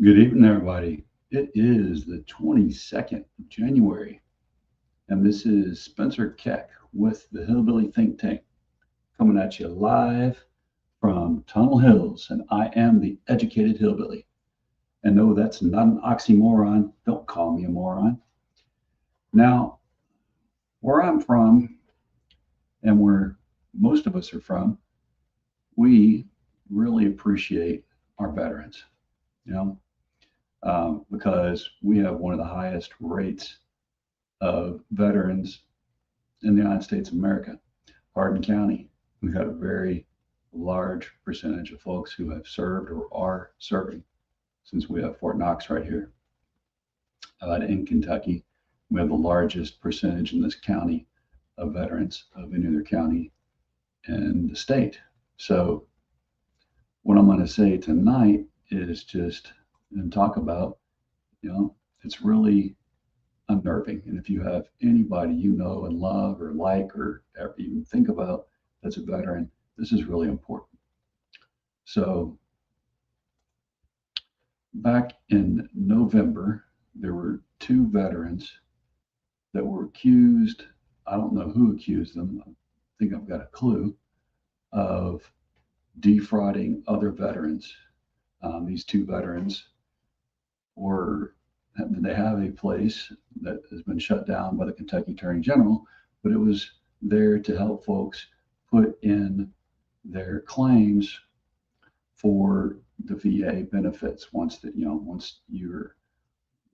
Good evening, everybody. It is the 22nd of January, and this is Spencer Keck with the Hillbilly Think Tank coming at you live from Tunnel Hills, and I am the educated hillbilly. And no, that's not an oxymoron. Don't call me a moron. Now, where I'm from and where most of us are from, we really appreciate our veterans, you know, because we have one of the highest rates of veterans in the United States of America. Hardin County, we've got a very large percentage of folks who have served or are serving, since we have Fort Knox right here. In Kentucky, we have the largest percentage in this county of veterans of any other county in the state. So what I'm going to say tonight is just and talk about, it's really unnerving. And if you have anybody you know and love or like or ever even think about that's a veteran, this is really important. So back in November, there were two veterans that were accused. I don't know who accused them. I think I've got a clue of defrauding other veterans. These two veterans they have a place that has been shut down by the Kentucky Attorney General, but it was there to help folks put in their claims for the VA benefits once you're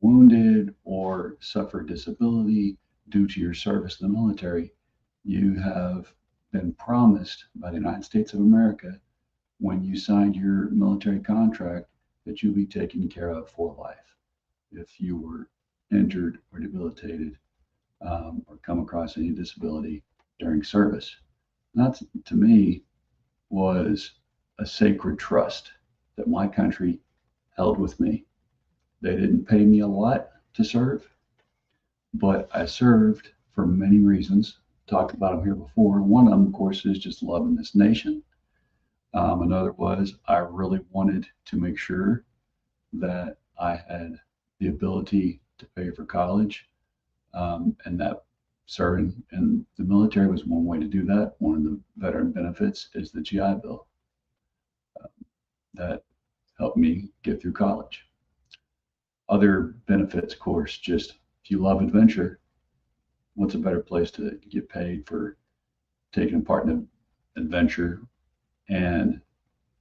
wounded or suffer disability due to your service in the military. You have been promised by the United States of America when you signed your military contract that you'll be taken care of for life if you were injured or debilitated or come across any disability during service. That, to me, was a sacred trust that my country held with me. They didn't pay me a lot to serve, but I served for many reasons. Talked about them here before. One of them, of course, is just loving this nation. Another was I really wanted to make sure that I had the ability to pay for college, and that serving in the military was one way to do that. One of the veteran benefits is the GI Bill that helped me get through college. Other benefits, of course, just if you love adventure, what's a better place to get paid for taking part in an adventure and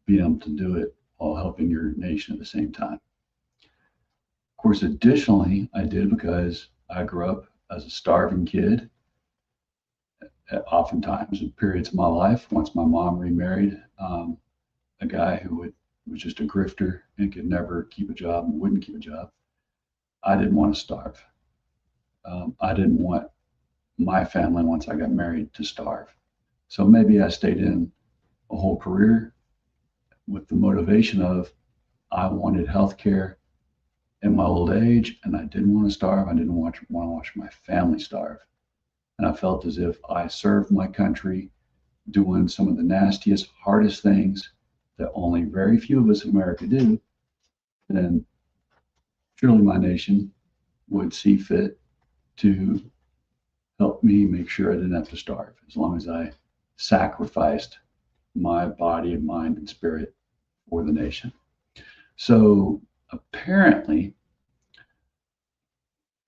being able to do it while helping your nation at the same time. Of course, additionally, I did because I grew up as a starving kid, oftentimes in periods of my life. Once my mom remarried a guy who was just a grifter and could never keep a job and wouldn't keep a job, I didn't want to starve. I didn't want my family, once I got married, to starve. So maybe I stayed in a whole career with the motivation of I wanted health care in my old age, and I didn't want to starve. I didn't want to watch my family starve. And I felt as if I served my country doing some of the nastiest, hardest things that only very few of us in America do, then surely my nation would see fit to help me make sure I didn't have to starve, as long as I sacrificed my body and mind and spirit for the nation. So apparently,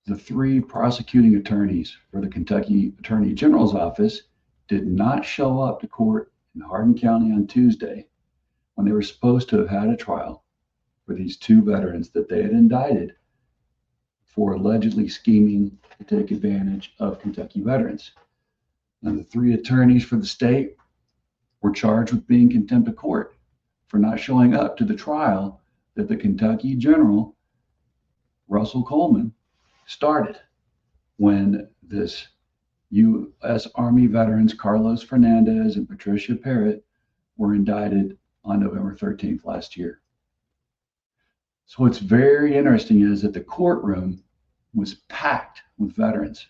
the three prosecuting attorneys for the Kentucky Attorney General's office did not show up to court in Hardin County on Tuesday when they were supposed to have had a trial for these two veterans that they had indicted for allegedly scheming to take advantage of Kentucky veterans. Now, the three attorneys for the state were charged with being contempt of court for not showing up to the trial that the Kentucky General, Russell Coleman, started when this U.S. Army veterans Carlos Fernandez and Patricia Parrott were indicted on November 13th last year. So what's very interesting is that the courtroom was packed with veterans.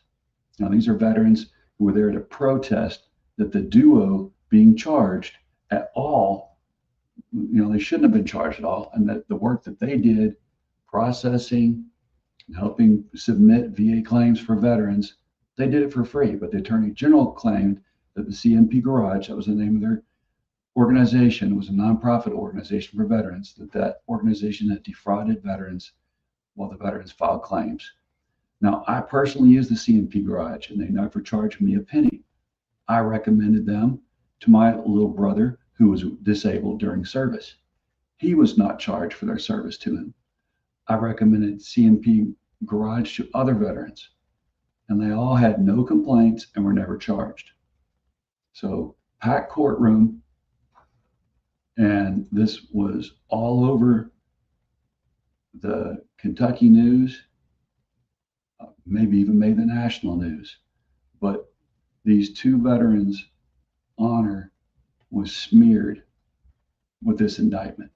Now, these are veterans who were there to protest that the duo being charged at all, they shouldn't have been charged at all, and that the work that they did, processing and helping submit VA claims for veterans, they did it for free. But the Attorney General claimed that the CMP Garage, that was the name of their organization, was a nonprofit organization for veterans, that organization had defrauded veterans while the veterans filed claims. Now, I personally use the CMP Garage, and they never charged me a penny. I recommended them to my little brother who was disabled during service. He was not charged for their service to him. I recommended CMP Garage to other veterans, and they all had no complaints and were never charged. So, packed courtroom, and this was all over the Kentucky news, maybe even made the national news. But these two veterans' honor was smeared with this indictment.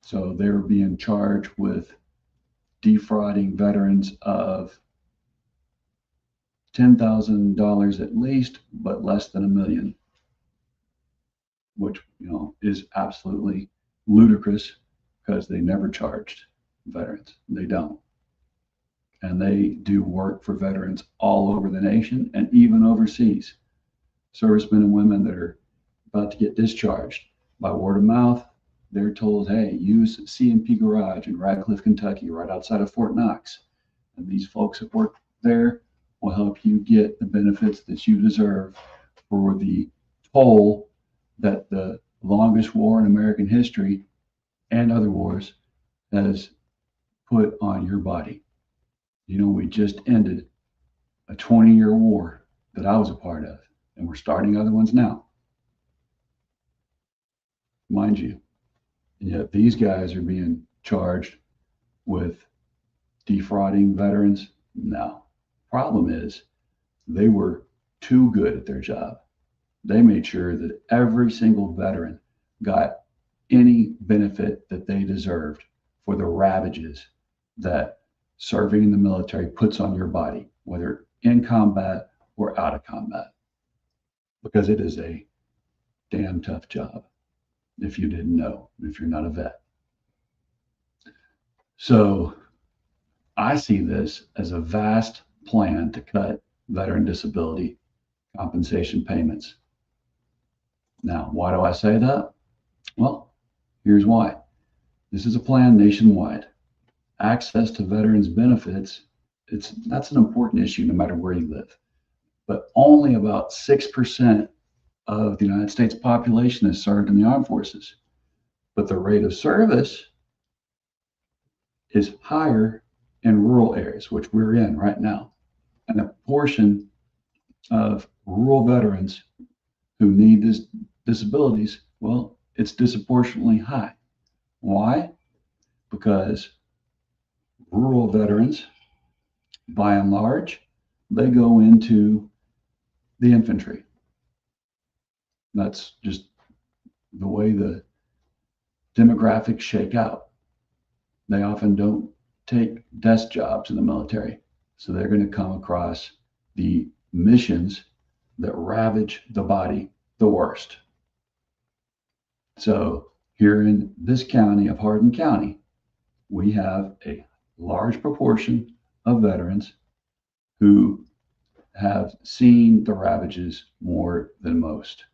So they were being charged with defrauding veterans of $10,000 at least, but less than $1 million, which is absolutely ludicrous because they never charged veterans. They don't. And they do work for veterans all over the nation and even overseas. Servicemen and women that are about to get discharged, by word of mouth, they're told, hey, use CMP Garage in Radcliffe, Kentucky, right outside of Fort Knox. And these folks that work there will help you get the benefits that you deserve for the toll that the longest war in American history and other wars has put on your body. We just ended a 20-year war that I was a part of, and we're starting other ones now, mind you. And yet these guys are being charged with defrauding veterans. No. Problem is, they were too good at their job. They made sure that every single veteran got any benefit that they deserved for the ravages that serving in the military puts on your body, whether in combat or out of combat, because it is a damn tough job if you didn't know, if you're not a vet. So I see this as a vast plan to cut veteran disability compensation payments. Now, why do I say that? Well, here's why. This is a plan nationwide. Access to veterans benefits, that's an important issue no matter where you live. But only about 6% of the United States population is served in the armed forces. But the rate of service is higher in rural areas, which we're in right now. And a portion of rural veterans who need these disabilities, well, it's disproportionately high. Why? Because rural veterans, by and large, they go into the infantry. That's just the way the demographics shake out. They often don't take desk jobs in the military, so they're going to come across the missions that ravage the body the worst. So here in this county of Hardin County, we have a large proportion of veterans who have seen the ravages more than most.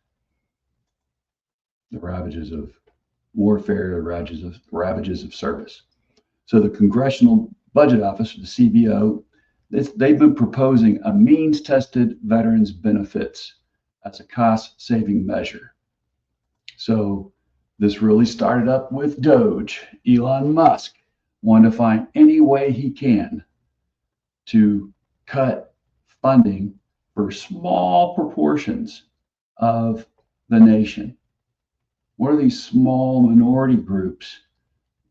The ravages of warfare, the ravages of service. So the Congressional Budget Office, the CBO, they've been proposing a means-tested veterans benefits as a cost-saving measure. So this really started up with Doge, Elon Musk, wanted to find any way he can to cut funding for small proportions of the nation. What are these small minority groups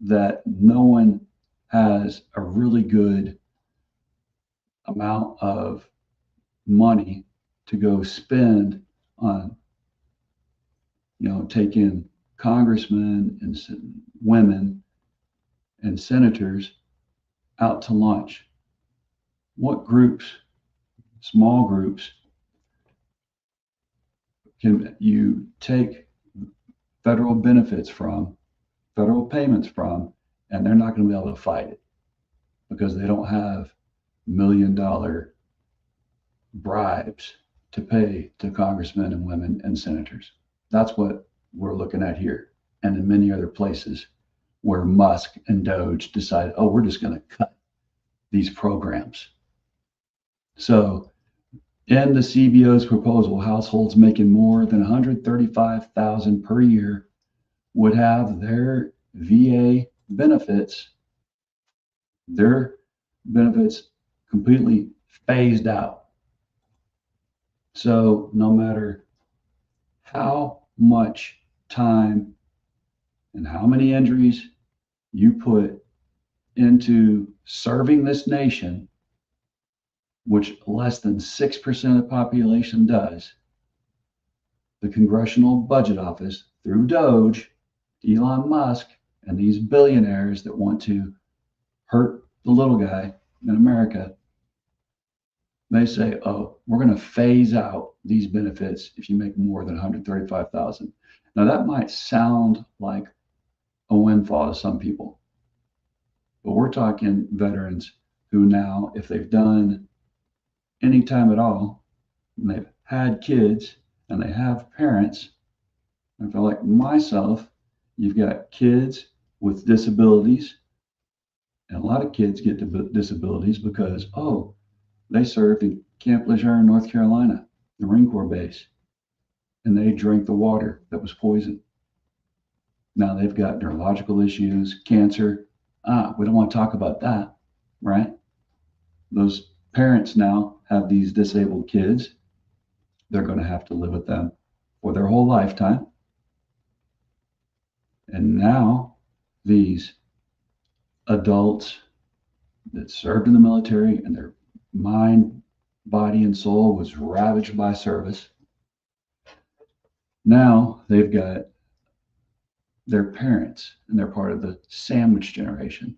that no one has a really good amount of money to go spend on, taking congressmen and women and senators out to lunch? What groups, small groups, can you take federal benefits from, federal payments from, and they're not going to be able to fight it because they don't have $1 million bribes to pay to congressmen and women and senators? That's what we're looking at here, and in many other places where Musk and Doge decided, oh, we're just going to cut these programs. So in the CBO's proposal, households making more than $135,000 per year would have their VA benefits, completely phased out. So no matter how much time and how many injuries you put into serving this nation, which less than 6% of the population does, the Congressional Budget Office, through Doge, Elon Musk, and these billionaires that want to hurt the little guy in America, they say, oh, we're going to phase out these benefits if you make more than $135,000. Now that might sound like a windfall to some people, but we're talking veterans who now, if they've done any time at all, and they've had kids and they have parents, and for like myself, you've got kids with disabilities, and a lot of kids get disabilities because, oh, they served in Camp Lejeune, North Carolina, the Marine Corps base, and they drank the water that was poisoned. Now they've got neurological issues, cancer. We don't want to talk about that, right? Those parents now have these disabled kids. They're going to have to live with them for their whole lifetime. And now these adults that served in the military and their mind, body, and soul was ravaged by service, now they've got their parents, and they're part of the sandwich generation.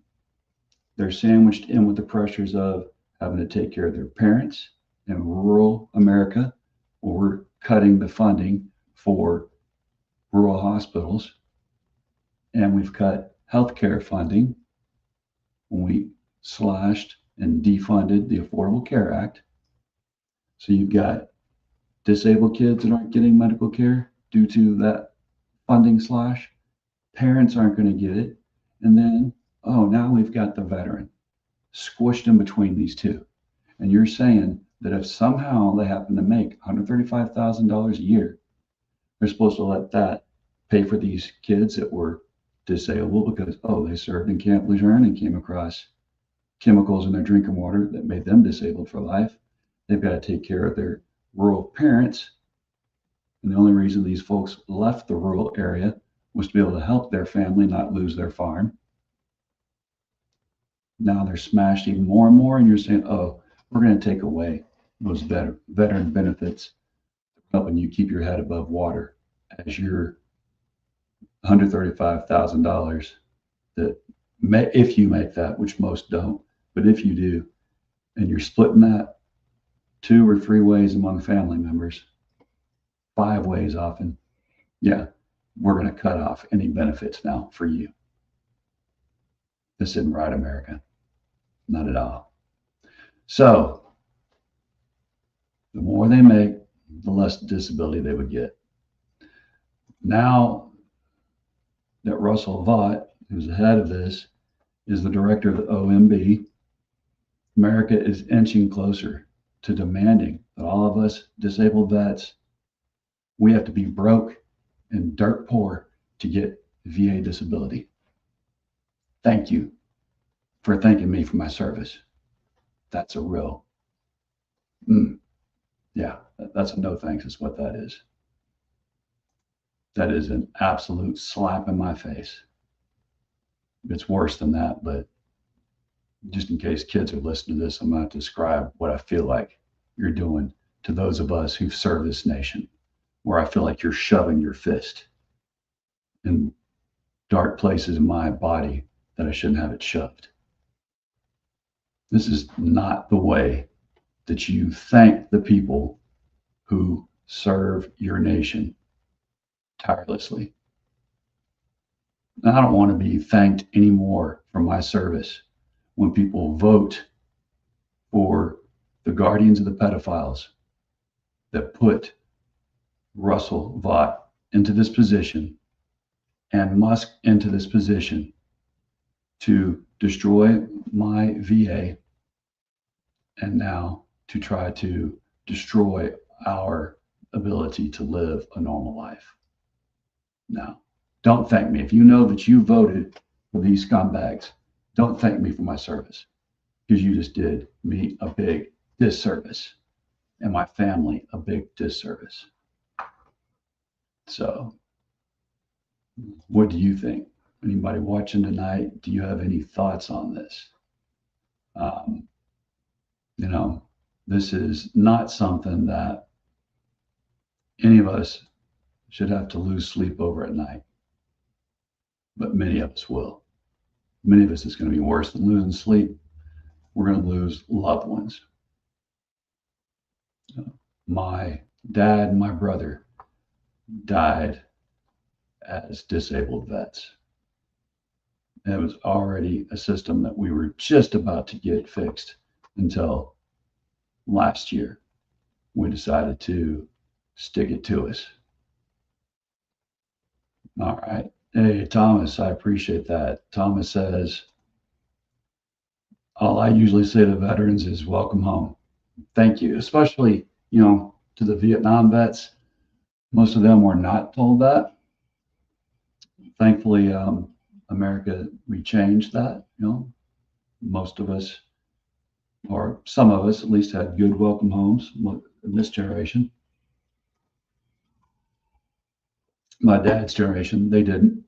They're sandwiched in with the pressures of having to take care of their parents in rural America, where we're cutting the funding for rural hospitals, and we've cut healthcare funding when we slashed and defunded the Affordable Care Act. So you've got disabled kids that aren't getting medical care due to that funding slash. Parents aren't going to get it. And then, oh, now we've got the veteran squished in between these two. And you're saying that if somehow they happen to make $135,000 a year, they're supposed to let that pay for these kids that were disabled because, oh, they served in Camp Lejeune and came across chemicals in their drinking water that made them disabled for life. They've got to take care of their rural parents. And the only reason these folks left the rural area was to be able to help their family not lose their farm. Now they're smashed even more and more, and you're saying, oh, we're going to take away those veteran benefits, helping you keep your head above water as your $135,000 that if you make that, which most don't, but if you do, and you're splitting that 2 or 3 ways among family members, 5 ways often, yeah, we're going to cut off any benefits now for you. This isn't right, America. Not at all. So the more they make, the less disability they would get. Now that Russell Vought, who's the head of this, is the director of the OMB, America is inching closer to demanding that all of us disabled vets, we have to be broke and dirt poor to get VA disability. Thank you. for thanking me for my service. That's a real, mm, yeah, that's a no thanks, is what that is. That is an absolute slap in my face. It's worse than that, but just in case kids are listening to this, I'm going to describe what I feel like you're doing to those of us who've served this nation, where I feel like you're shoving your fist in dark places in my body that I shouldn't have it shoved. This is not the way that you thank the people who serve your nation tirelessly. And I don't want to be thanked anymore for my service when people vote for the guardians of the pedophiles that put Russell Vought into this position and Musk into this position to destroy my VA and now to try to destroy our ability to live a normal life. Now, don't thank me. If you know that you voted for these scumbags, don't thank me for my service, because you just did me a big disservice and my family a big disservice. So, what do you think? Anybody watching tonight, do you have any thoughts on this? Um, you know, this is not something that any of us should have to lose sleep over at night, but many of us will. Many of us, it's going to be worse than losing sleep. We're going to lose loved ones. My dad and my brother died as disabled vets. And it was already a system that we were just about to get fixed until last year. We decided to stick it to us. All right. Hey, Thomas, I appreciate that. Thomas says, all I usually say to veterans is welcome home. Thank you, especially, to the Vietnam vets. Most of them were not told that. Thankfully, America, we changed that. Most of us, or some of us at least, had good welcome homes in this generation. My dad's generation, they didn't.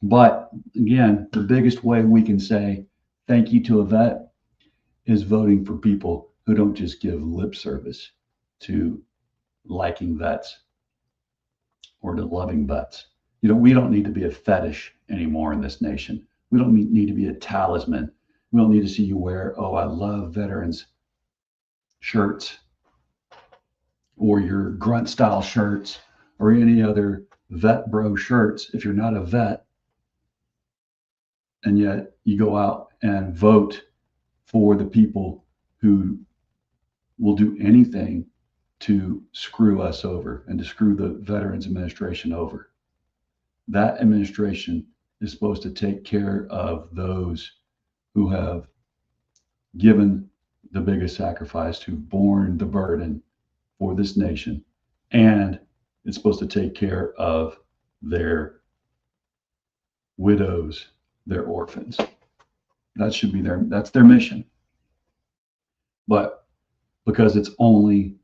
But again, the biggest way we can say thank you to a vet is voting for people who don't just give lip service to liking vets or to loving vets. We don't need to be a fetish anymore in this nation. We don't need to be a talisman. We don't need to see you wear, oh, I love veterans shirts or your grunt style shirts or any other vet bro shirts if you're not a vet. And yet you go out and vote for the people who will do anything to screw us over and to screw the Veterans Administration over. That administration is supposed to take care of those who have given the biggest sacrifice, who've borne the burden for this nation. And it's supposed to take care of their widows, their orphans. That should be that's their mission. But because it's only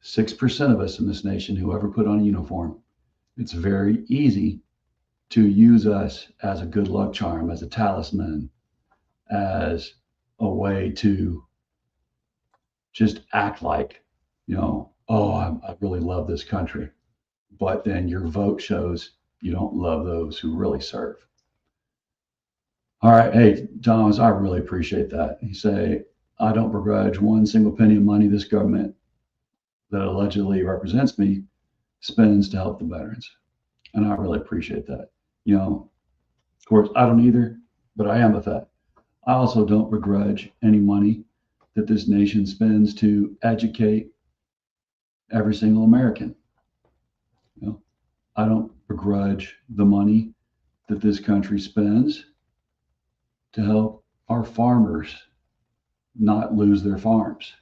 6% of us in this nation who ever put on a uniform, it's very easy to use us as a good luck charm, as a talisman, as a way to just act like, oh, I really love this country. But then your vote shows you don't love those who really serve. All right. Hey, Thomas, I really appreciate that. You say, I don't begrudge one single penny of money this government that allegedly represents me spends to help the veterans. And I really appreciate that. Of course, I don't either, but I am a vet. I also don't begrudge any money that this nation spends to educate every single American. I don't begrudge the money that this country spends to help our farmers not lose their farms.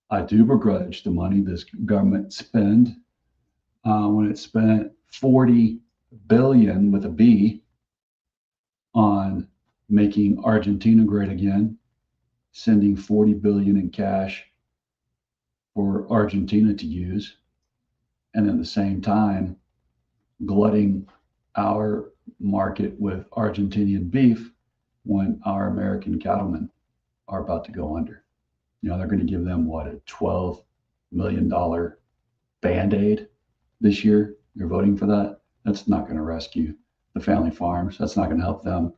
I do begrudge the money this government spend when it spent $40 billion with a B on making Argentina great again, sending 40 billion in cash for Argentina to use, and at the same time glutting our market with Argentinian beef when our American cattlemen are about to go under. They're going to give them what, a $12 million band-aid this year. You're voting for that. That's not going to rescue the family farms. That's not going to help them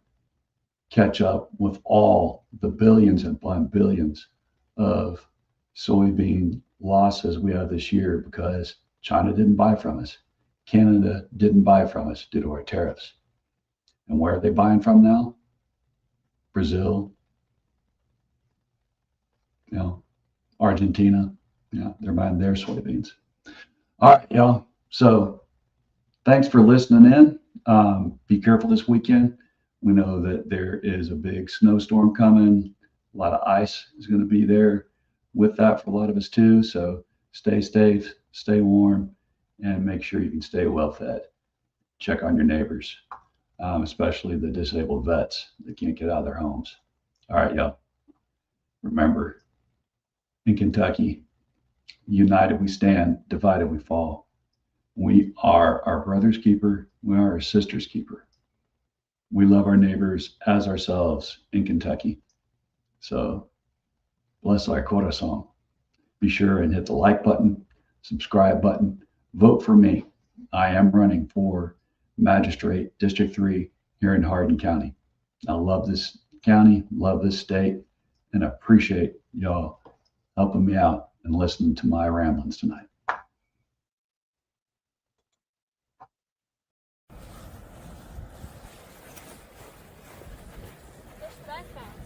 catch up with all the billions and billions of soybean losses we have this year because China didn't buy from us. Canada didn't buy from us due to our tariffs. And where are they buying from now? Brazil, Argentina. They're buying their soybeans. All right, y'all. So thanks for listening in. Be careful this weekend. We know that there is a big snowstorm coming. A lot of ice is going to be there with that for a lot of us too. So stay safe, stay warm, and make sure you can stay well fed. Check on your neighbors, especially the disabled vets that can't get out of their homes. All right, y'all. Remember, in Kentucky, united we stand, divided we fall. We are our brother's keeper. We are our sister's keeper. We love our neighbors as ourselves in Kentucky. So bless our corazon. Be sure and hit the like button, subscribe button, vote for me. I am running for Magistrate District 3 here in Hardin County. I love this county, love this state, and appreciate y'all helping me out and listening to my ramblings tonight. This backpack.